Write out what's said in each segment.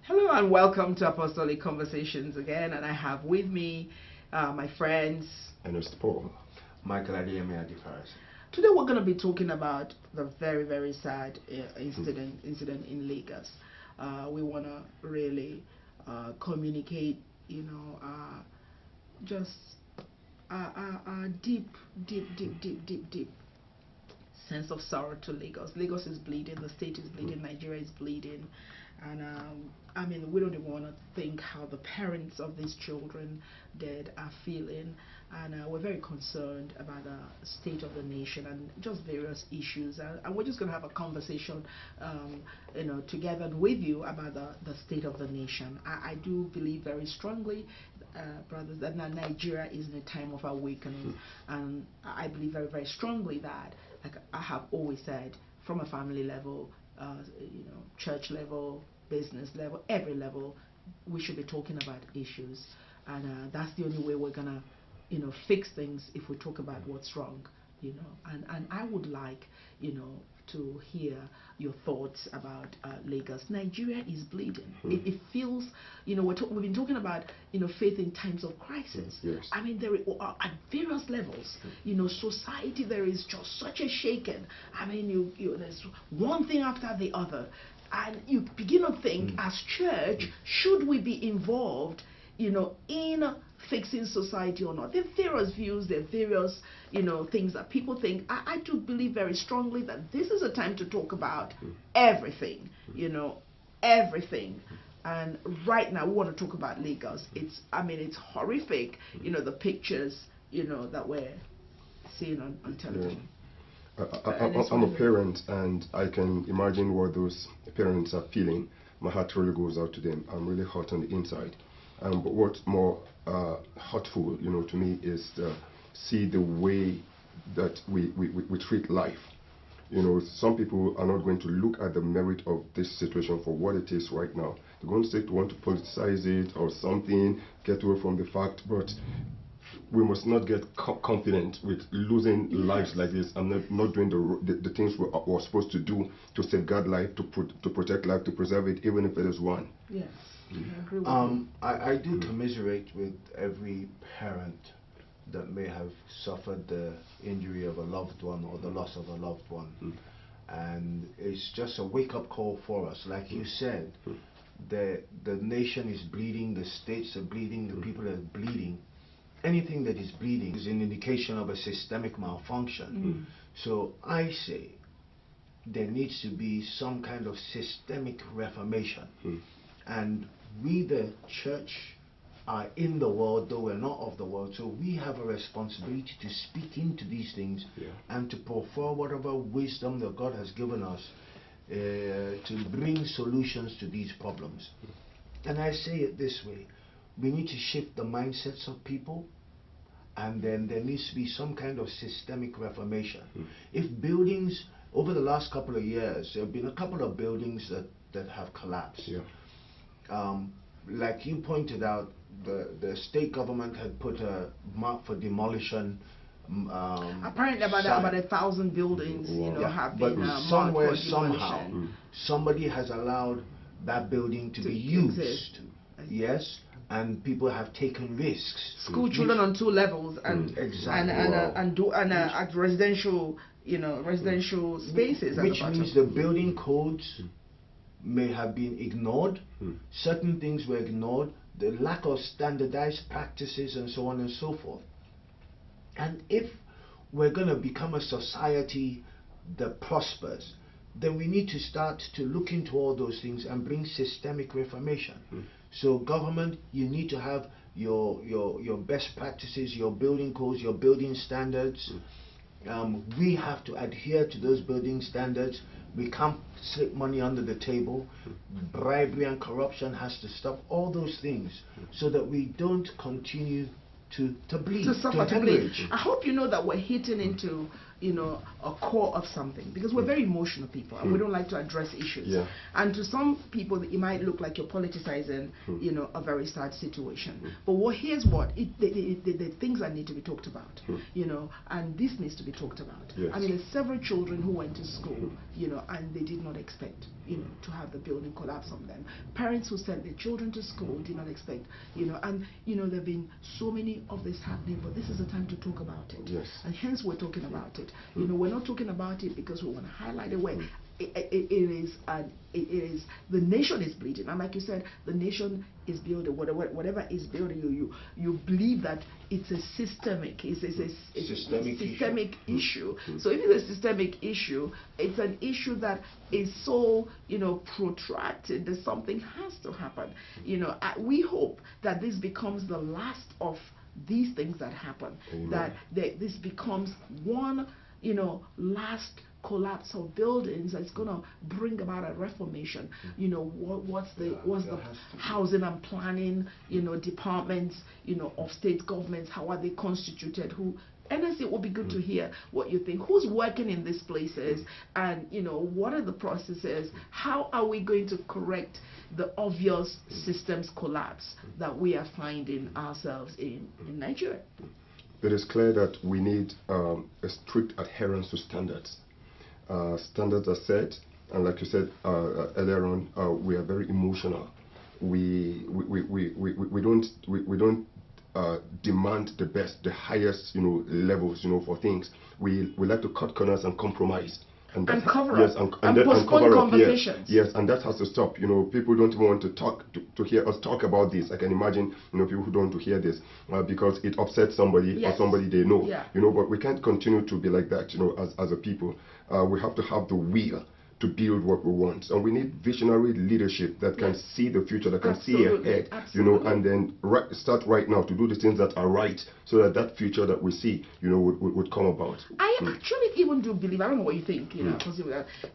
Hello and welcome to Apostolic Conversations again, and I have with me my friends Ernest Paul, Michael Yemi Adefarasin. Today we're going to be talking about the very sad incident in Lagos. We want to really communicate, just a deep sense of sorrow to Lagos. Lagos is bleeding, the state is bleeding, Nigeria is bleeding, and I mean, we don't even want to think how the parents of these children dead are feeling, and we're very concerned about the state of the nation and just various issues, and we're just going to have a conversation together with you about the state of the nation. I do believe very strongly, brothers, that Nigeria is in a time of awakening, and I believe very strongly that, like I have always said, from a family level, church level, business level, every level, we should be talking about issues, and that's the only way we're gonna, fix things, if we talk about what's wrong, and I would like, to hear your thoughts about Lagos. Nigeria is bleeding. It feels, we've been talking about, faith in times of crisis. Yes. I mean, there are at various levels, society, there is just such a shaking. I mean, there's one thing after the other, and you begin to think, as church, should we be involved, in fixing society or not? There are various views, there are various, things that people think. I do believe very strongly that this is a time to talk about everything, everything. And right now we want to talk about Lagos. It's horrific, the pictures, that we're seeing on television. Yeah. I'm a parent, and I can imagine what those parents are feeling. My heart really goes out to them. I'm really hurt on the inside. But what's more hurtful, to me, is to see the way that we treat life. Some people are not going to look at the merit of this situation for what it is right now. They're going to say, want to politicize it or something, get away from the fact, but we must not get confident with losing lives like this and not doing the things we're supposed to do to safeguard life, to protect life, to preserve it, even if it is one. Yes. I agree with you. I do commiserate with every parent that may have suffered the injury of a loved one or the loss of a loved one. And it's just a wake-up call for us. Like you said, the nation is bleeding, the states are bleeding, the people are bleeding. Anything that is bleeding is an indication of a systemic malfunction. So I say there needs to be some kind of systemic reformation. And we, the church, are in the world, though we're not of the world, so we have a responsibility to speak into these things and to pour forward whatever wisdom that God has given us to bring solutions to these problems. And I say it this way: we need to shift the mindsets of people, and then there needs to be some kind of systemic reformation. If buildings, over the last couple of years, there have been a couple of buildings that have collapsed. Like you pointed out, the state government had put a mark for demolition. Apparently about 1,000 buildings, have been somewhere, somehow, somebody has allowed that building to be used. Yes, and people have taken risks. School children on 2 levels, and at residential, residential spaces. Which means the building codes may have been ignored. Certain things were ignored. The lack of standardized practices and so on and so forth. And if we're going to become a society that prospers, then we need to start to look into all those things and bring systemic reformation. So government, you need to have your best practices, your building codes, your building standards. We have to adhere to those building standards. We can't slip money under the table. Bribery and corruption has to stop. All those things, so that we don't continue to bleed, to suffer, to bleed. I hope you know that we're hitting into, a core of something, because we're very emotional people and we don't like to address issues. And to some people, it might look like you're politicizing, a very sad situation. But here's what the things that need to be talked about, and this needs to be talked about. I mean, there's several children who went to school, and they did not expect to have the building collapse on them. Parents who sent their children to school did not expect, and there have been so many of this happening, but this is the time to talk about it. Yes. And hence we're talking about it. We're not talking about it because we want to highlight it where it is the nation is bleeding, and like you said, the nation is building. Whatever is building, you believe that it's a systemic issue. So if it's a systemic issue, it's an issue that is so protracted that something has to happen. We hope that this becomes the last of these things that happen. Amen. That this becomes one last collapse of buildings that's going to bring about a reformation. What's the housing and planning departments of state governments, how are they constituted, Ernest, it would be good to hear what you think. Who's working in these places, and what are the processes? How are we going to correct the obvious systems collapse that we are finding ourselves in Nigeria? It is clear that we need a strict adherence to standards. Standards are set, and like you said earlier on, we are very emotional. We don't demand the best, the highest, levels, for things. We like to cut corners and compromise. And cover up. Yes, and postpone conversations. Yes, and that has to stop. People don't want to talk to hear us talk about this. I can imagine, people who don't want to hear this because it upsets somebody or somebody they know. Yeah. But we can't continue to be like that. As a people, we have to have the will to build what we want, and we need visionary leadership that can see the future, that can see ahead, and then start right now to do the things that are right, so that future that we see, would come about. I actually even do believe, I don't know what you think,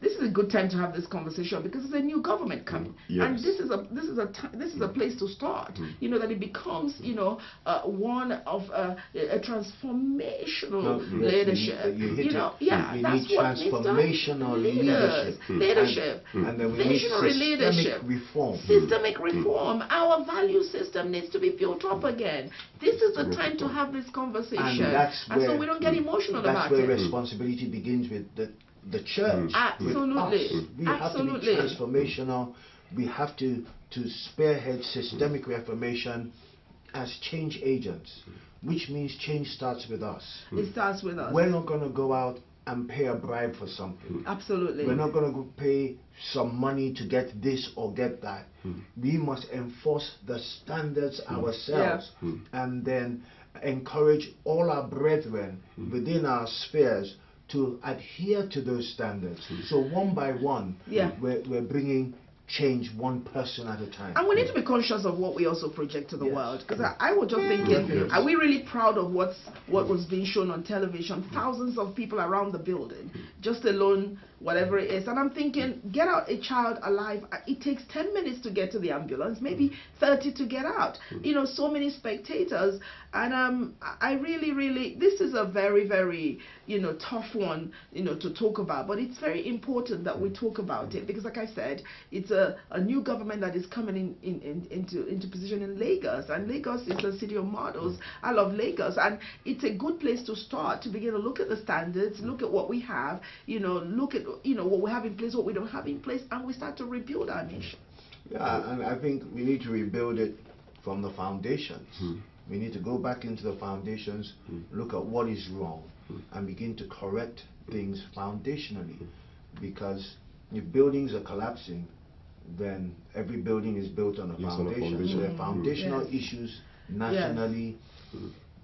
this is a good time to have this conversation because it's a new government coming, and this is a place to start. That it becomes, one of a transformational leadership. We need transformational leadership. And then we need systemic reform. Our value system needs to be built up again. This is the time to have this conversation. And so we don't get emotional about it. That's where responsibility begins with the church. Absolutely. We have to be transformational. We have to spearhead systemic reformation as change agents, which means change starts with us. It starts with us. We're not going to go out and pay a bribe for something. Absolutely. We're not going to pay some money to get this or get that. We must enforce the standards ourselves, and then encourage all our brethren within our spheres to adhere to those standards. So one by one, we're bringing change one person at a time. And we need to be conscious of what we also project to the world. Because I was just thinking, are we really proud of what was being shown on television? Thousands of people around the building, just alone, whatever it is. And I'm thinking, get out a child alive. It takes 10 minutes to get to the ambulance, maybe 30 to get out. So many spectators. And I really, this is a very, very, tough one, to talk about. But it's very important that we talk about it because, like I said, it's a new government that is coming into position in Lagos. And Lagos is a city of models. I love Lagos. And it's a good place to start, to begin to look at the standards, look at what we have, look at what we have in place, what we don't have in place, and we start to rebuild our nation. Yeah, and I think we need to rebuild it from the foundations. We need to go back into the foundations, look at what is wrong, and begin to correct things foundationally. Because if buildings are collapsing, then every building is built on a foundation. So there are foundational issues nationally,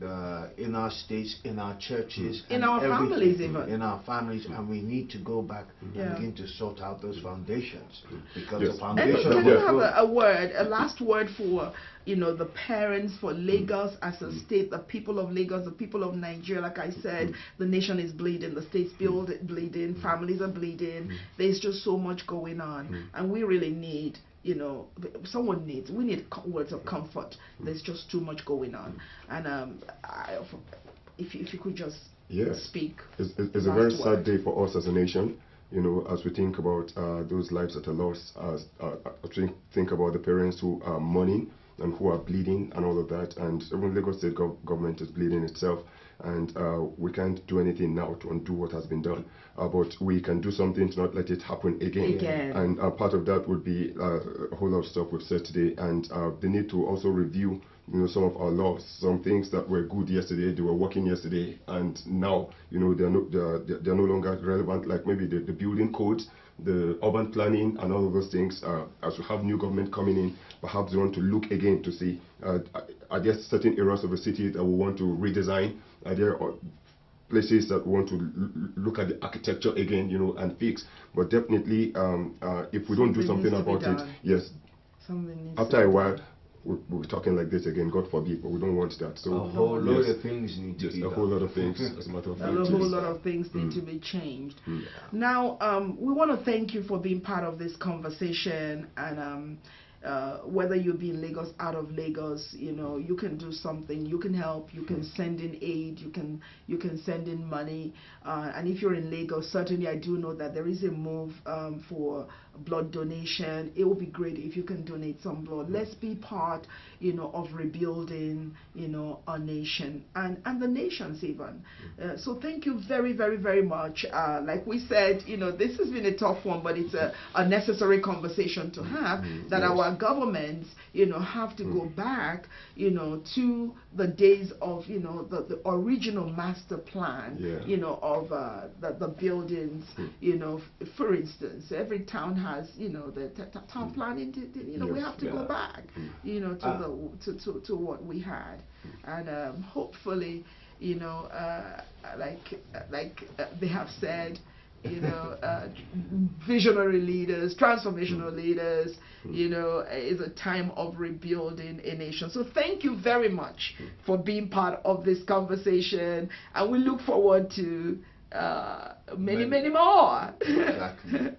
in our states, in our churches, in our families, even in our families, and we need to go back and begin to sort out those foundations, because the foundation. Can you have a last word for the parents, for Lagos as a state, the people of Lagos, the people of Nigeria? Like I said, the nation is bleeding, the state's bleeding, families are bleeding. There's just so much going on, and we really need. We need words of comfort. There's just too much going on, and if you could just speak. It's a very sad day for us as a nation. As we think about those lives that are lost, as we think about the parents who are mourning, and who are bleeding and all of that. And even Lagos State government is bleeding itself. And we can't do anything now to undo what has been done, but we can do something to not let it happen again. And part of that would be a whole lot of stuff we've said today, and the need to also review, some of our laws. Some things that were good yesterday, they were working yesterday, and now, they're no longer relevant. Like maybe the building codes, the urban planning, and all of those things. As we have new government coming in, perhaps we want to look again to see are there certain areas of the city that we want to redesign. Are there places that we want to look at the architecture again, and fix? But definitely, if we don't do something about it, yes, after a while, we'll be talking like this again, God forbid, but we don't want that. So a whole lot of things need to be done. A whole lot of things, as a matter of fact. A whole lot of things need to be changed. Now, we want to thank you for being part of this conversation, and whether you be in Lagos, out of Lagos, you can do something, you can help, you can send in aid, you can send in money, and if you're in Lagos, certainly I do know that there is a move for blood donation. It would be great if you can donate some blood. Let's be part, of rebuilding, our nation and the nations even. So thank you very, very, very much. Like we said, this has been a tough one, but it's a necessary conversation to have, that our governments, have to go back, to the days of, the original master plan, of the buildings, for instance, every town has, the town planning, we have to go back, to what we had, and hopefully, like they have said, visionary leaders, transformational leaders, is a time of rebuilding a nation. So thank you very much for being part of this conversation, and we look forward to many more. Exactly.